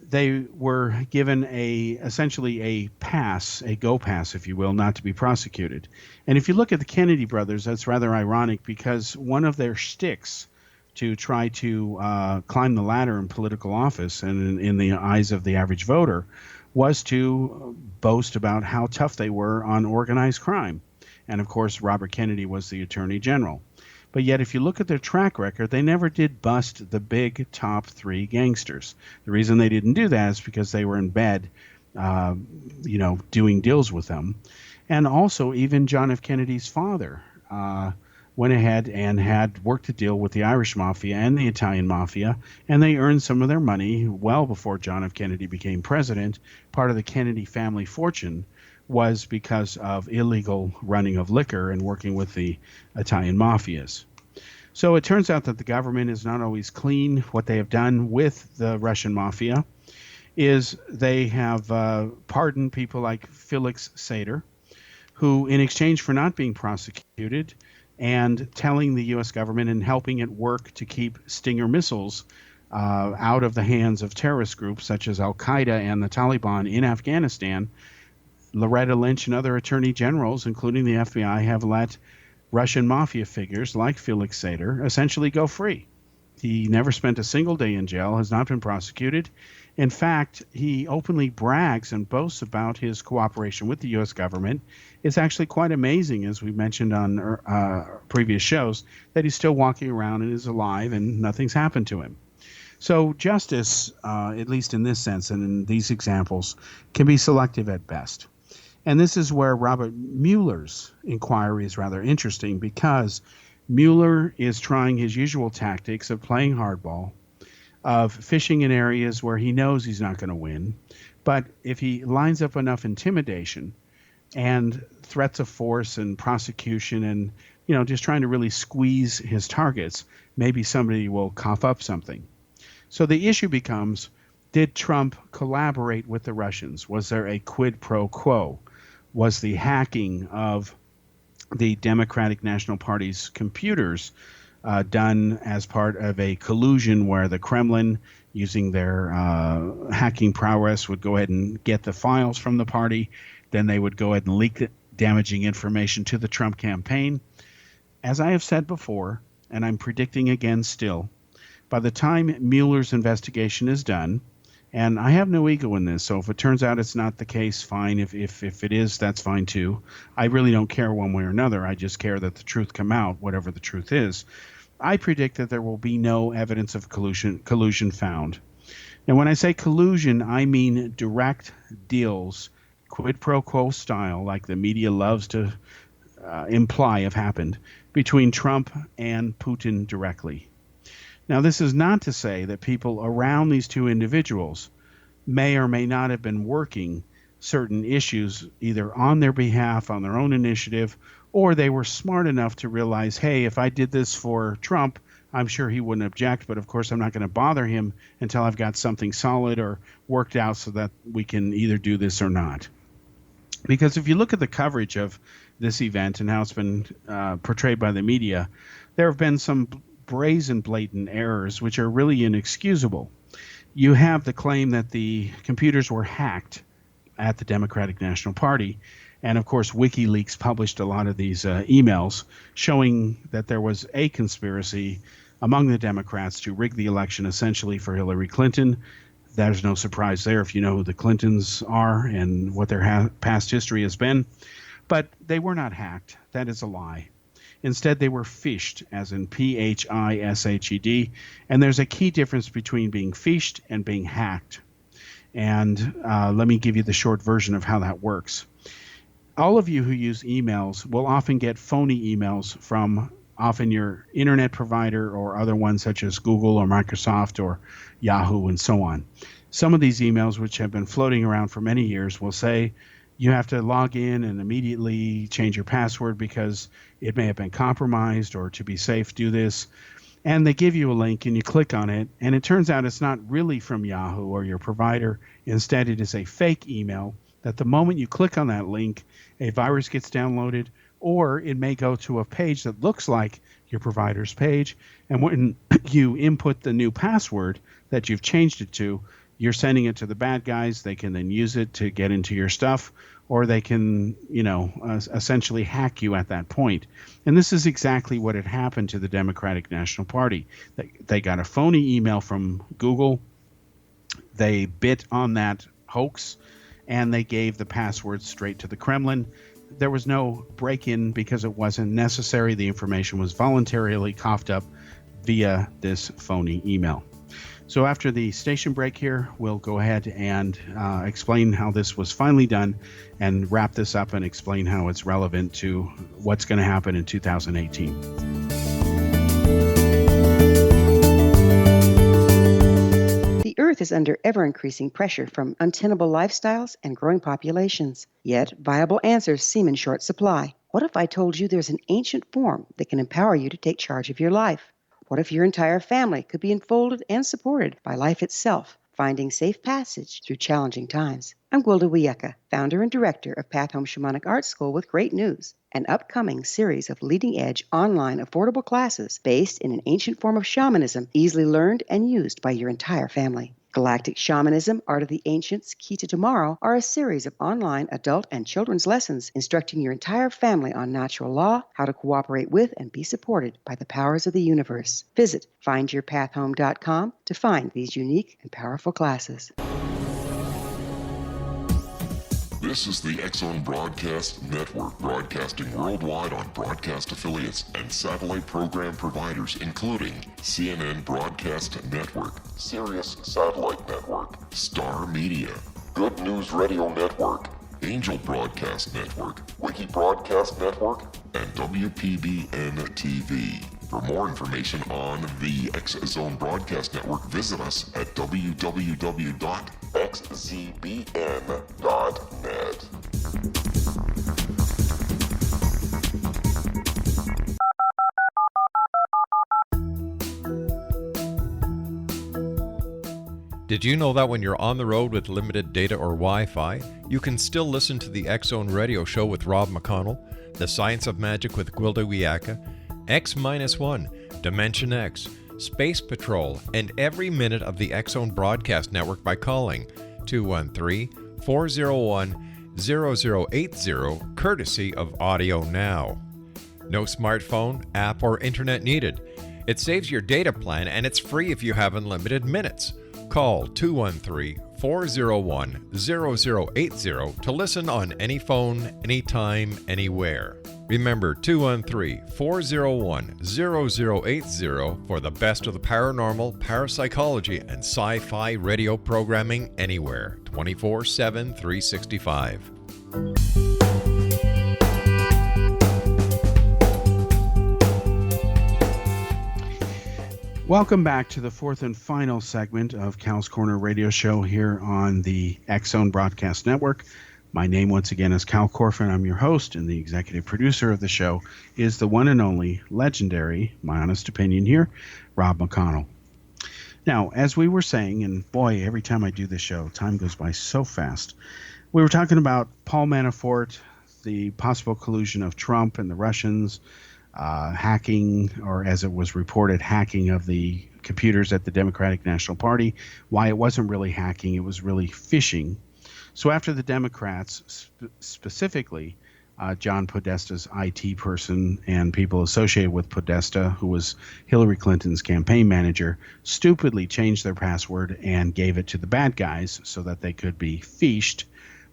they were given essentially a pass, a go pass, if you will, not to be prosecuted. And if you look at the Kennedy brothers, that's rather ironic, because one of their shticks to try to climb the ladder in political office and in the eyes of the average voter was to boast about how tough they were on organized crime. And of course, Robert Kennedy was the Attorney General. But yet, if you look at their track record, they never did bust the big top 3 gangsters. The reason they didn't do that is because they were in bed, doing deals with them. And also, even John F. Kennedy's father went ahead and had worked a deal with the Irish Mafia and the Italian Mafia, and they earned some of their money well before John F. Kennedy became president. Part of the Kennedy family fortune was because of illegal running of liquor and working with the Italian mafias. So it turns out that the government is not always clean. What they have done with the Russian mafia is they have pardoned people like Felix Sater, who, in exchange for not being prosecuted and telling the U.S. government and helping it work to keep Stinger missiles out of the hands of terrorist groups such as Al-Qaeda and the Taliban in Afghanistan, Loretta Lynch and other attorney generals, including the FBI, have let Russian mafia figures like Felix Sater essentially go free. He never spent a single day in jail, has not been prosecuted. In fact, he openly brags and boasts about his cooperation with the U.S. government. It's actually quite amazing, as we mentioned on previous shows, that he's still walking around and is alive and nothing's happened to him. So justice, at least in this sense and in these examples, can be selective at best. And this is where Robert Mueller's inquiry is rather interesting, because Mueller is trying his usual tactics of playing hardball, of fishing in areas where he knows he's not going to win. But if he lines up enough intimidation and threats of force and prosecution and, just trying to really squeeze his targets, maybe somebody will cough up something. So the issue becomes, did Trump collaborate with the Russians? Was there a quid pro quo? Was the hacking of the Democratic National Party's computers done as part of a collusion where the Kremlin, using their hacking prowess, would go ahead and get the files from the party? Then they would go ahead and leak damaging information to the Trump campaign. As I have said before, and I'm predicting again still, by the time Mueller's investigation is done, and I have no ego in this, so if it turns out it's not the case, fine. If it is, that's fine too. I really don't care one way or another. I just care that the truth come out, whatever the truth is. I predict that there will be no evidence of collusion found. And when I say collusion, I mean direct deals, quid pro quo style, like the media loves to imply have happened, between Trump and Putin directly. Now, this is not to say that people around these two individuals may or may not have been working certain issues either on their behalf, on their own initiative, or they were smart enough to realize, hey, if I did this for Trump, I'm sure he wouldn't object, but of course I'm not going to bother him until I've got something solid or worked out so that we can either do this or not. Because if you look at the coverage of this event and how it's been portrayed by the media, there have been some brazen, blatant errors which are really inexcusable. You have the claim that the computers were hacked at the Democratic National Party, and of course WikiLeaks published a lot of these emails showing that there was a conspiracy among the Democrats to rig the election essentially for Hillary Clinton. There's no surprise there if you know who the Clintons are and what their past history has been. But they were not hacked. That is a lie. Instead, they were phished, as in P-H-I-S-H-E-D, and there's a key difference between being phished and being hacked. And let me give you the short version of how that works. All of you who use emails will often get phony emails from often your internet provider or other ones such as Google or Microsoft or Yahoo and so on. Some of these emails, which have been floating around for many years, will say, you have to log in and immediately change your password because it may have been compromised, or to be safe, do this. And they give you a link and you click on it, and it turns out it's not really from Yahoo or your provider. Instead, it is a fake email that the moment you click on that link, a virus gets downloaded, or it may go to a page that looks like your provider's page. And when you input the new password that you've changed it to, you're sending it to the bad guys. They can then use it to get into your stuff, or they can, essentially hack you at that point. And this is exactly what had happened to the Democratic National Party. They got a phony email from Google. They bit on that hoax, and they gave the password straight to the Kremlin. There was no break-in because it wasn't necessary. The information was voluntarily coughed up via this phony email. So after the station break here, we'll go ahead and explain how this was finally done and wrap this up and explain how it's relevant to what's going to happen in 2018. The Earth is under ever-increasing pressure from untenable lifestyles and growing populations. Yet, viable answers seem in short supply. What if I told you there's an ancient form that can empower you to take charge of your life? What if your entire family could be enfolded and supported by life itself, finding safe passage through challenging times? I'm Gwilda Wiyaka, founder and director of Path Home Shamanic Art School, with great news: an upcoming series of leading-edge online affordable classes based in an ancient form of shamanism, easily learned and used by your entire family. Galactic Shamanism, Art of the Ancients, Key to Tomorrow are a series of online adult and children's lessons instructing your entire family on natural law, how to cooperate with and be supported by the powers of the universe. Visit findyourpathhome.com to find these unique and powerful classes. This is the X-Zone Broadcast Network, broadcasting worldwide on broadcast affiliates and satellite program providers, including CNN Broadcast Network, Sirius Satellite Network, Star Media, Good News Radio Network, Angel Broadcast Network, Wiki Broadcast Network, and WPBN TV. For more information on the X-Zone Broadcast Network, visit us at www.xzbn.net. Did you know that when you're on the road with limited data or Wi-Fi, you can still listen to the X-Zone Radio Show with Rob McConnell, The Science of Magic with Gwilda Wiyaka, X-1, Dimension X, Space Patrol, and every minute of the X-Zone Broadcast Network by calling 213-401-0080, courtesy of Audio Now. No smartphone, app, or internet needed. It saves your data plan, and it's free if you have unlimited minutes. Call 213-401-0080 to listen on any phone, anytime, anywhere. Remember 213-401-0080 for the best of the paranormal, parapsychology, and sci-fi radio programming anywhere, 24/7, 365. Welcome back to the fourth and final segment of Kal's Corner Radio Show here on the X-Zone Broadcast Network. My name, once again, is Kal Korff, and I'm your host, and the executive producer of the show is the one and only legendary, my honest opinion here, Rob McConnell. Now, as we were saying, and boy, every time I do this show, time goes by so fast. We were talking about Paul Manafort, the possible collusion of Trump and the Russians, hacking, or as it was reported, hacking of the computers at the Democratic National Party. Why it wasn't really hacking, it was really phishing. So after the Democrats, specifically John Podesta's IT person and people associated with Podesta, who was Hillary Clinton's campaign manager, stupidly changed their password and gave it to the bad guys so that they could be phished,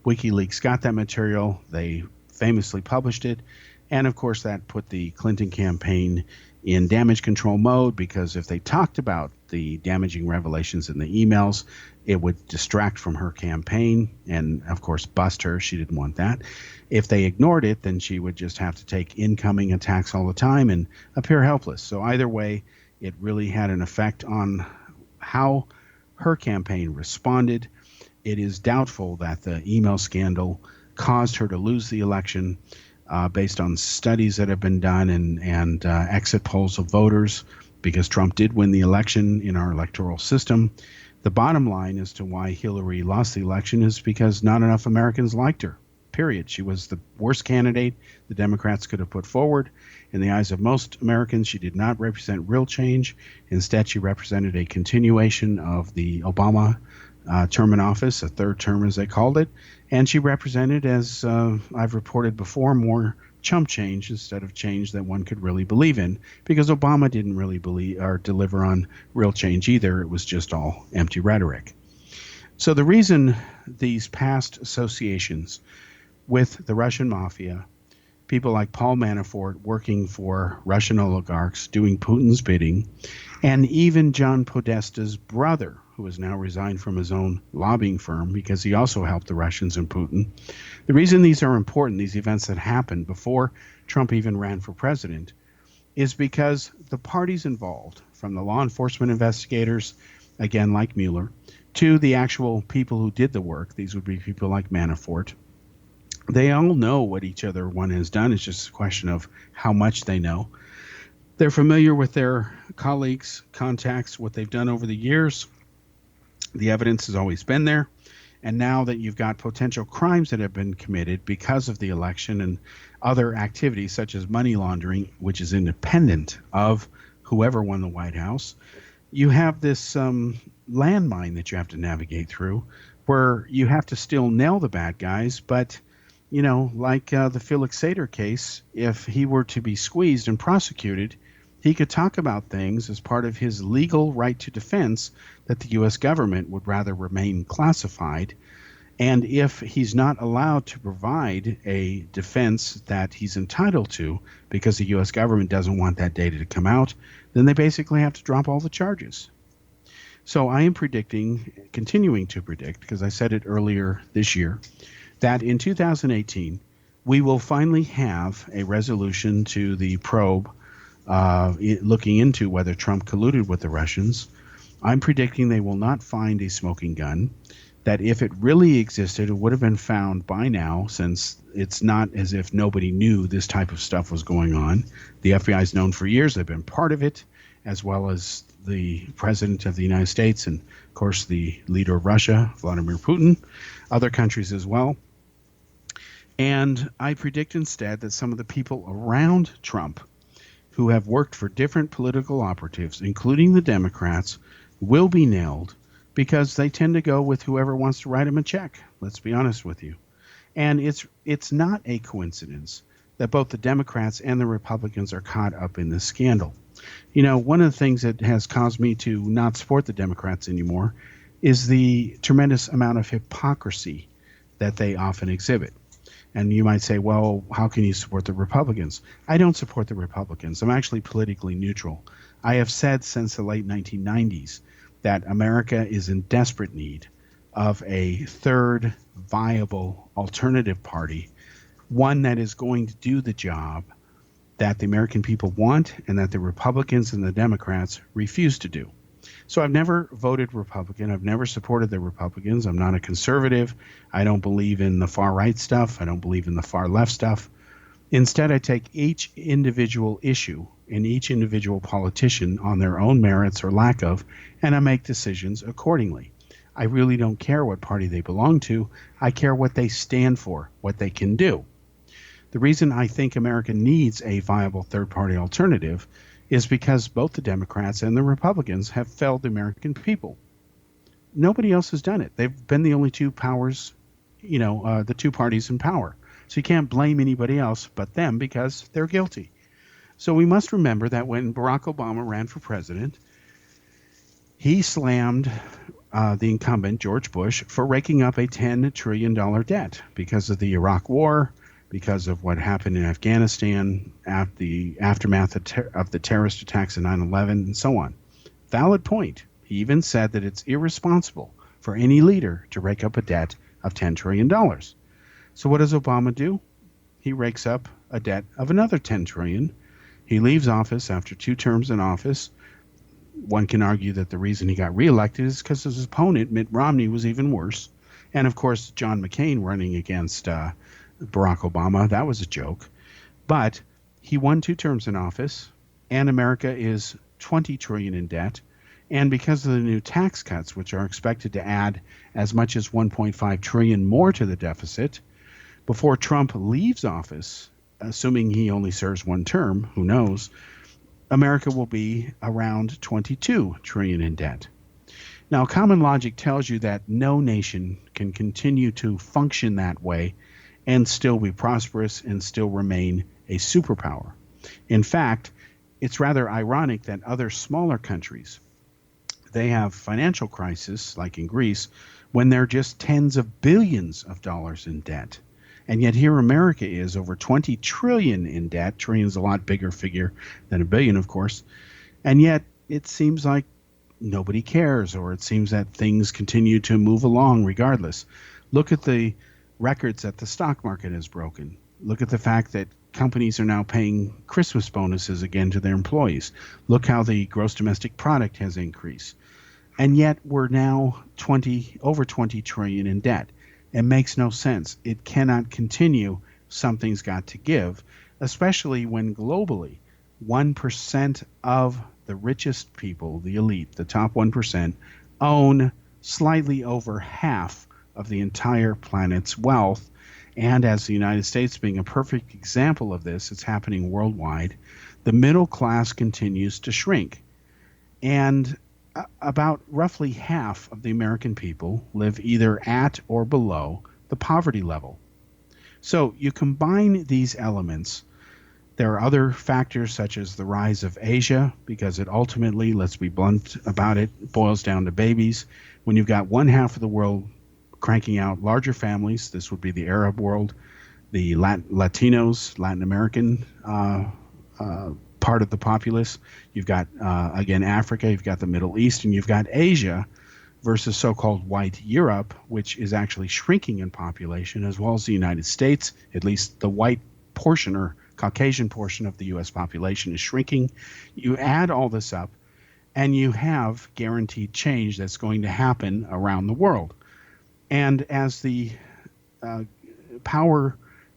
WikiLeaks got that material. They famously published it. And, of course, that put the Clinton campaign in damage control mode, because if they talked about the damaging revelations in the emails, it would distract from her campaign and, of course, bust her. She didn't want that. If they ignored it, then she would just have to take incoming attacks all the time and appear helpless. So either way, it really had an effect on how her campaign responded. It is doubtful that the email scandal caused her to lose the election based on studies that have been done and exit polls of voters, because Trump did win the election in our electoral system. The bottom line as to why Hillary lost the election is because not enough Americans liked her, period. She was the worst candidate the Democrats could have put forward. In the eyes of most Americans, she did not represent real change. Instead, she represented a continuation of the Obama term in office, a third term as they called it. And she represented, as I've reported before, more chump change instead of change that one could really believe in, because Obama didn't really believe or deliver on real change either. It was just all empty rhetoric. So the reason these past associations with the Russian mafia, people like Paul Manafort working for Russian oligarchs, doing Putin's bidding, and even John Podesta's brother, who has now resigned from his own lobbying firm because he also helped the Russians and Putin. The reason these are important, these events that happened before Trump even ran for president, is because the parties involved, from the law enforcement investigators, again like Mueller, to the actual people who did the work, these would be people like Manafort, they all know what each other one has done. It's just a question of how much they know. They're familiar with their colleagues, contacts, what they've done over the years. The evidence has always been there. And now that you've got potential crimes that have been committed because of the election and other activities such as money laundering, which is independent of whoever won the White House, you have this landmine that you have to navigate through, where you have to still nail the bad guys. But, you know, like the Felix Sater case, if he were to be squeezed and prosecuted, he could talk about things as part of his legal right to defense that the U.S. government would rather remain classified. And if he's not allowed to provide a defense that he's entitled to because the U.S. government doesn't want that data to come out, then they basically have to drop all the charges. So I am predicting, continuing to predict, because I said it earlier this year, that in 2018, we will finally have a resolution to the probe looking into whether Trump colluded with the Russians. I'm predicting they will not find a smoking gun, that if it really existed, it would have been found by now, since it's not as if nobody knew this type of stuff was going on. The FBI is known for years. They've been part of it, as well as the president of the United States and, of course, the leader of Russia, Vladimir Putin, other countries as well. And I predict instead that some of the people around Trump who have worked for different political operatives, including the Democrats, will be nailed because they tend to go with whoever wants to write them a check. Let's be honest with you. And it's not a coincidence that both the Democrats and the Republicans are caught up in this scandal. You know, one of the things that has caused me to not support the Democrats anymore is the tremendous amount of hypocrisy that they often exhibit. And you might say, well, how can you support the Republicans? I don't support the Republicans. I'm actually politically neutral. I have said since the late 1990s that America is in desperate need of a third viable alternative party, one that is going to do the job that the American people want and that the Republicans and the Democrats refuse to do. So I've never voted Republican. I've never supported the Republicans. I'm not a conservative. I don't believe in the far right stuff. I don't believe in the far left stuff. Instead, I take each individual issue and each individual politician on their own merits or lack of, and I make decisions accordingly. I really don't care what party they belong to. I care what they stand for, what they can do. The reason I think America needs a viable third-party alternative is because both the Democrats and the Republicans have failed the American people. Nobody else has done it. They've been the only two powers, the two parties in power. So you can't blame anybody else but them because they're guilty. So we must remember that when Barack Obama ran for president, he slammed the incumbent, George Bush, for raking up a $10 trillion debt because of the Iraq War, because of what happened in Afghanistan, the aftermath of the terrorist attacks of 9/11, and so on. Valid point. He even said that it's irresponsible for any leader to rake up a debt of $10 trillion. So what does Obama do? He rakes up a debt of another $10 trillion. He leaves office after 2 terms in office. One can argue that the reason he got reelected is because his opponent, Mitt Romney, was even worse. And of course, John McCain running against Barack Obama, that was a joke. But he won 2 terms in office, and America is $20 trillion in debt. And because of the new tax cuts, which are expected to add as much as $1.5 trillion more to the deficit, before Trump leaves office, assuming he only serves 1 term, who knows, America will be around $22 trillion in debt. Now, common logic tells you that no nation can continue to function that way and still be prosperous and still remain a superpower. In fact, it's rather ironic that other smaller countries, they have financial crisis, like in Greece, when they're just tens of billions of dollars in debt. And yet here America is over 20 trillion in debt. Trillion is a lot bigger figure than a billion, of course. And yet it seems like nobody cares, or it seems that things continue to move along regardless. Look at the records that the stock market has broken. Look at the fact that companies are now paying Christmas bonuses again to their employees. Look how the gross domestic product has increased. And yet we're now over 20 trillion in debt. It makes no sense. It cannot continue. Something's got to give, especially when globally 1% of the richest people, the elite, the top 1%, own slightly over half of the entire planet's wealth. And as the United States being a perfect example of this, it's happening worldwide, the middle class continues to shrink. And about roughly half of the American people live either at or below the poverty level. So you combine these elements. There are other factors such as the rise of Asia, because it ultimately, let's be blunt about it, boils down to babies. When you've got 1/2 of the world cranking out larger families, this would be the Arab world, the Latinos, Latin American part of the populace. You've got, again, Africa, you've got the Middle East, and you've got Asia versus so-called white Europe, which is actually shrinking in population, as well as the United States. At least the white portion or Caucasian portion of the U.S. population is shrinking. You add all this up, and you have guaranteed change that's going to happen around the world. And as the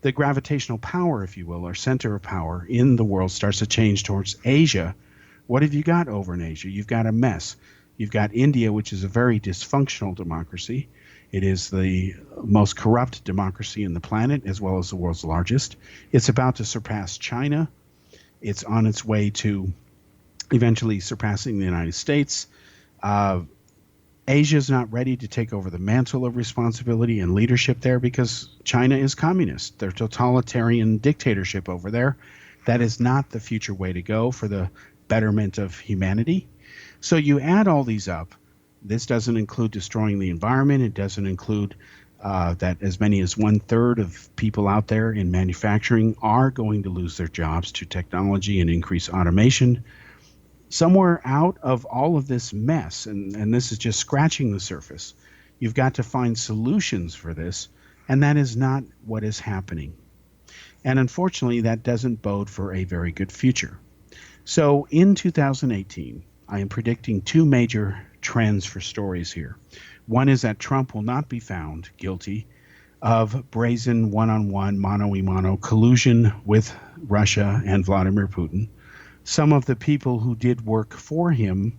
the gravitational power, if you will, or center of power in the world starts to change towards Asia, what have you got over in Asia? You've got a mess. You've got India, which is a very dysfunctional democracy. It is the most corrupt democracy in the planet, as well as the world's largest. It's about to surpass China. It's on its way to eventually surpassing the United States. Asia is not ready to take over the mantle of responsibility and leadership there because China is communist. They're totalitarian dictatorship over there. That is not the future way to go for the betterment of humanity. So you add all these up. This doesn't include destroying the environment. It doesn't include that as many as 1/3 of people out there in manufacturing are going to lose their jobs to technology and increased automation. Somewhere out of all of this mess, and this is just scratching the surface, you've got to find solutions for this, and that is not what is happening. And unfortunately, that doesn't bode for a very good future. So in 2018, I am predicting 2 major trends for stories here. One is that Trump will not be found guilty of brazen one-on-one, mano-a-mano collusion with Russia and Vladimir Putin. Some of the people who did work for him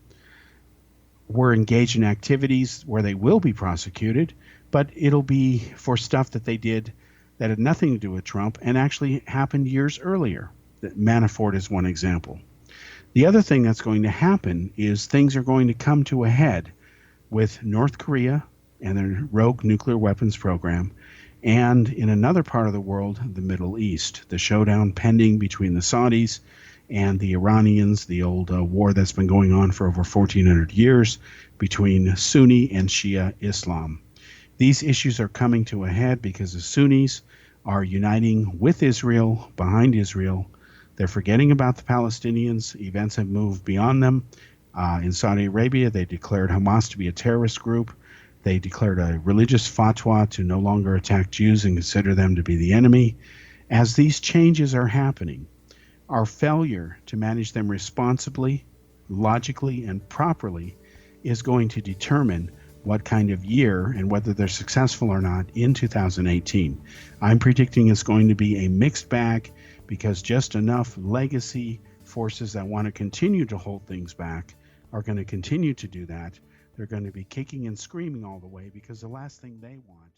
were engaged in activities where they will be prosecuted, but it'll be for stuff that they did that had nothing to do with Trump and actually happened years earlier. Manafort is one example. The other thing that's going to happen is things are going to come to a head with North Korea and their rogue nuclear weapons program, and in another part of the world, the Middle East, the showdown pending between the Saudis and the Iranians, the old war that's been going on for over 1,400 years between Sunni and Shia Islam. These issues are coming to a head because the Sunnis are uniting with Israel, behind Israel. They're forgetting about the Palestinians. Events have moved beyond them. In Saudi Arabia, they declared Hamas to be a terrorist group. They declared a religious fatwa to no longer attack Jews and consider them to be the enemy. As these changes are happening, our failure to manage them responsibly, logically, and properly is going to determine what kind of year and whether they're successful or not in 2018. I'm predicting it's going to be a mixed bag because just enough legacy forces that want to continue to hold things back are going to continue to do that. They're going to be kicking and screaming all the way because the last thing they want